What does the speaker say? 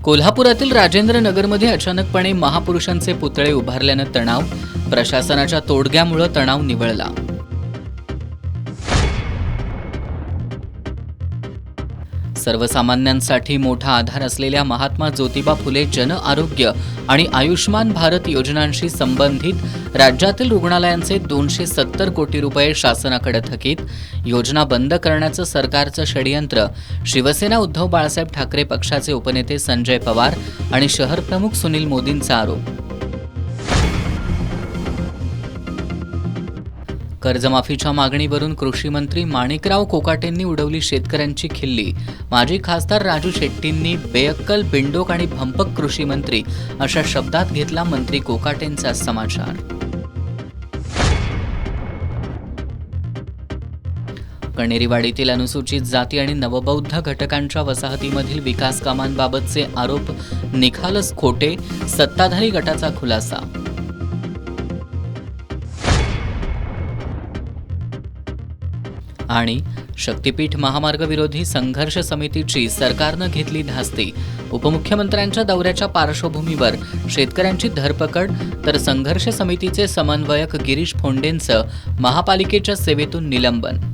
कोल्हापुरातील राजेंद्र नगरमध्ये अचानकपणे महापुरुषांचे पुतळे उभारल्यानं तणाव, प्रशासनाच्या तोडग्यामुळे तणाव निवळला. सर्वसामान्यांसाठी मोठा आधार असलेल्या महात्मा ज्योतिबा फुले जन आरोग्य आणि आयुष्मान भारत योजनांशी संबंधित राज्यातील रुग्णालयांचे 270 कोटी रुपये शासनाकडे थकीत. योजना बंद करण्याचं सरकारचं षडयंत्र. शिवसेना उद्धव बाळासाहेब ठाकरे पक्षाचे उपनेते संजय पवार आणि शहर प्रमुख सुनील मोदींचा आरोप. कर्जमाफीच्या मागणीवरून कृषी मंत्री माणिकराव कोकाटेंनी उडवली शेतकऱ्यांची खिल्ली. माजी खासदार राजू शेट्टींनी बेअक्कल, बिंडोक आणि भंपक कृषी मंत्री अशा शब्दात घेतला मंत्री कोकाटेंचा समाचार. कणेरीवाडीतील अनुसूचित जाती आणि नवबौद्ध घटकांच्या वसाहतीमधील विकास कामांबाबतचे आरोप निखालस खोटे. सत्ताधारी गटाचा खुलासा. आणि शक्तीपीठ महामार्ग विरोधी संघर्ष समितीची सरकारनं घेतली धास्ती. उपमुख्यमंत्र्यांच्या दौऱ्याच्या पार्श्वभूमीवर शेतकऱ्यांची धरपकड, तर संघर्ष समितीचे समन्वयक गिरीश फोंडेंचं महापालिकेच्या सेवेतून निलंबन.